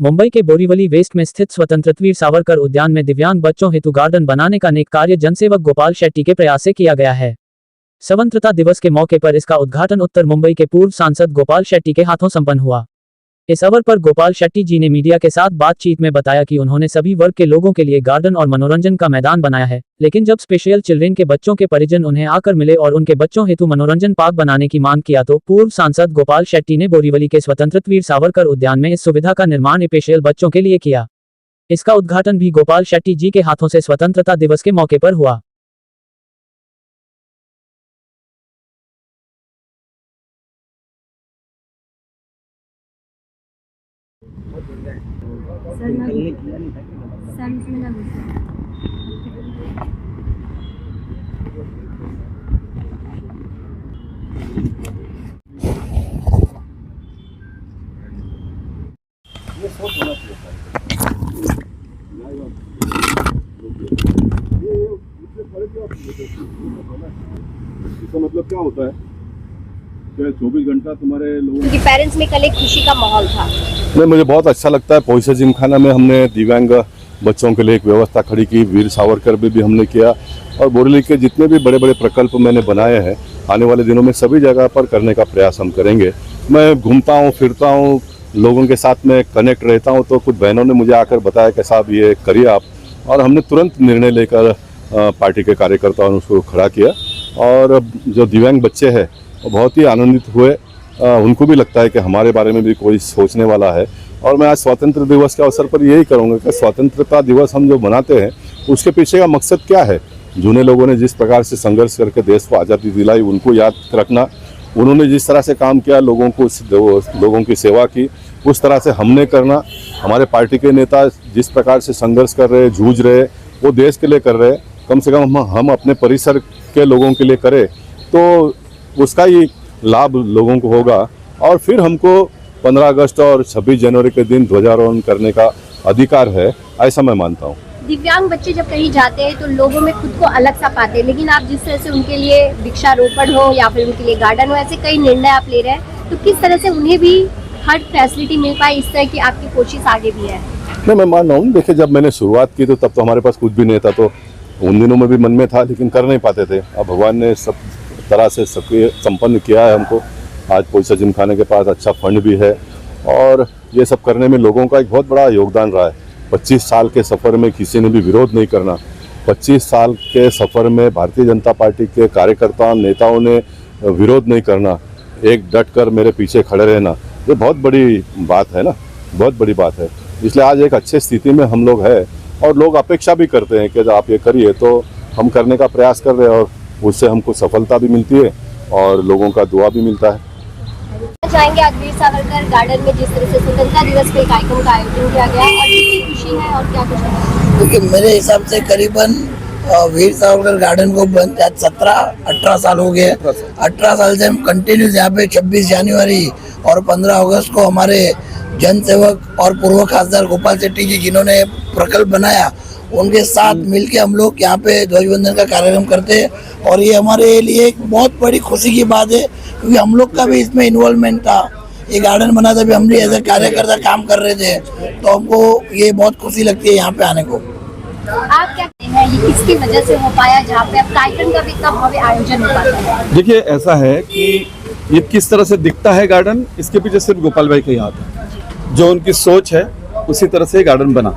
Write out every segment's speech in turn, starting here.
मुंबई के बोरीवली वेस्ट में स्थित स्वतंत्रवीर सावरकर उद्यान में दिव्यांग बच्चों हेतु गार्डन बनाने का नेक कार्य जनसेवक गोपाल शेट्टी के प्रयास से किया गया है। स्वतंत्रता दिवस के मौके पर इसका उद्घाटन उत्तर मुंबई के पूर्व सांसद गोपाल शेट्टी के हाथों संपन्न हुआ। इस अवसर पर गोपाल शेट्टी जी ने मीडिया के साथ बातचीत में बताया कि उन्होंने सभी वर्ग के लोगों के लिए गार्डन और मनोरंजन का मैदान बनाया है, लेकिन जब स्पेशल चिल्ड्रेन के बच्चों के परिजन उन्हें आकर मिले और उनके बच्चों हेतु मनोरंजन पार्क बनाने की मांग किया तो पूर्व सांसद गोपाल शेट्टी ने बोरीवली के स्वतंत्रवीर सावरकर उद्यान में इस सुविधा का निर्माण स्पेशल बच्चों के लिए किया। इसका उद्घाटन भी गोपाल शेट्टी जी के हाथों से स्वतंत्रता दिवस के मौके पर हुआ। इसका मतलब क्या होता है कि 24 घंटा तुम्हारे लोगों के पेरेंट्स में कल एक खुशी का माहौल था। नहीं, मुझे बहुत अच्छा लगता है। पोइसा जिमखाना में हमने दिव्यांग बच्चों के लिए एक व्यवस्था खड़ी की, वीर सावरकर भी हमने किया और बोरीवली के जितने भी बड़े बड़े प्रकल्प मैंने बनाए हैं आने वाले दिनों में सभी जगह पर करने का प्रयास हम करेंगे। मैं घूमता हूँ, फिरता हूँ, लोगों के साथ में कनेक्ट रहता हूँ, तो कुछ बहनों ने मुझे आकर बताया कि साहब ये करिए आप, और हमने तुरंत निर्णय लेकर पार्टी के कार्यकर्ताओं ने उसको खड़ा किया और जो दिव्यांग बच्चे हैं वो बहुत ही आनंदित हुए। उनको भी लगता है कि हमारे बारे में भी कोई सोचने वाला है। और मैं आज स्वतंत्र दिवस के अवसर पर यही करूँगा कि स्वतंत्रता दिवस हम जो मनाते हैं उसके पीछे का मकसद क्या है। जूने लोगों ने जिस प्रकार से संघर्ष करके देश को आज़ादी दिलाई उनको याद रखना, उन्होंने जिस तरह से काम किया, लोगों की सेवा की, उस तरह से हमने करना। हमारे पार्टी के नेता जिस प्रकार से संघर्ष कर रहे, जूझ रहे, वो देश के लिए कर रहे, कम से कम हम अपने परिसर के लोगों के लिए करें तो उसका ही लाभ लोगों को होगा। और फिर हमको 15 अगस्त और 26 जनवरी के दिन ध्वजारोहण करने का अधिकार है, ऐसा मैं मानता हूँ। दिव्यांग बच्चे जब कहीं जाते हैं तो लोगों में खुद को अलग सा पाते हैं, लेकिन आप जिस तरह से उनके लिए वृक्षारोपण हो या फिर उनके लिए गार्डन हो, ऐसे कई निर्णय आप ले रहे हैं, तो किस तरह से उन्हें भी हर फैसिलिटी मिल पाए, इस तरह की आपकी कोशिश आगे भी है? नहीं, मैं मान रहा हूँ। देखिए, जब मैंने शुरुआत की तो तब तो हमारे पास कुछ भी नहीं था, तो उन दिनों में भी मन में था लेकिन कर नहीं पाते थे। अब भगवान ने सब तरह से सक्रिय संपन्न किया है हमको। आज पोइसा जिमखाने के पास अच्छा फंड भी है और ये सब करने में लोगों का एक बहुत बड़ा योगदान रहा है। 25 साल के सफ़र में किसी ने भी विरोध नहीं करना। 25 साल के सफ़र में भारतीय जनता पार्टी के कार्यकर्ताओं, नेताओं ने विरोध नहीं करना, एक डट कर मेरे पीछे खड़े रहना, ये बहुत बड़ी बात है ना, बहुत बड़ी बात है। इसलिए आज एक अच्छे स्थिति में हम लोग हैं और लोग अपेक्षा भी करते हैं कि आप ये करिए, तो हम करने का प्रयास कर रहे हैं और उससे हमको सफलता भी मिलती है और लोगों का दुआ भी मिलता है। चाहेंगे आज वीर सावरकर गार्डन में जिस तरह से स्वतंत्रता दिवस पे कार्यक्रम का आयोजन किया गया और कितनी खुशी है और क्या कुछ है? क्योंकि मेरे हिसाब से करीबन वीर सावरकर गार्डन को बंद 17-18 साल हो गए। 18 साल से हम कंटिन्यूस यहाँ पे 26 जनवरी और 15 अगस्त को हमारे जनसेवक और पूर्व खासदार गोपाल शेट्टी जी जिन्होंने प्रकल्प बनाया उनके साथ मिलके हम लोग यहाँ पे ध्वजवंदन का कार्यक्रम करते हैं और ये हमारे लिए एक बहुत बड़ी खुशी की बात है क्योंकि हम लोग का भी इसमें इन्वॉल्वमेंट था। ये गार्डन बना था भी हम भी ऐसे कार्यकर्ता काम कर रहे थे, तो हमको ये बहुत खुशी लगती है यहाँ पे आने को। आप क्या कहते हैं, ये किसकी वजह से हो पाया जहाँ पे अब कार्यक्रम का भी इतना भव्य आयोजन हो पाता है? देखिए, ऐसा है कि ये किस तरह से दिखता है गार्डन, इसके पीछे सिर्फ गोपाल भाई का ही हाथ है। जो उनकी सोच है उसी तरह से गार्डन बना।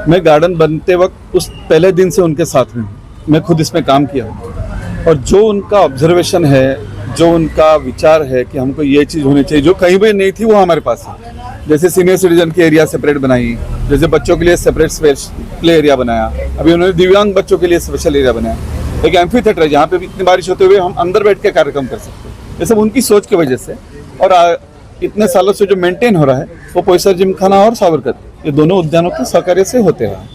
मैं गार्डन बनते वक्त उस पहले दिन से उनके साथ में, मैं खुद इसमें काम किया और जो उनका ऑब्जर्वेशन है, जो उनका विचार है कि हमको ये चीज़ होनी चाहिए जो कहीं भी नहीं थी, वो हमारे पास है। जैसे सीनियर सिटीजन की एरिया सेपरेट बनाई, जैसे बच्चों के लिए सेपरेट प्ले एरिया बनाया, अभी उन्होंने दिव्यांग बच्चों के लिए स्पेशल एरिया बनाया, एक एम्फी थिएटर है जहाँ पे भी इतनी बारिश होते हुए हम अंदर बैठ के कार्यक्रम कर सकते हैं। ये सब उनकी सोच की वजह से और इतने सालों से जो मेंटेन हो रहा है वो पोइसा जिमखाना और सावरकर, ये दोनों उद्यानों के सहकार्य से होते हैं।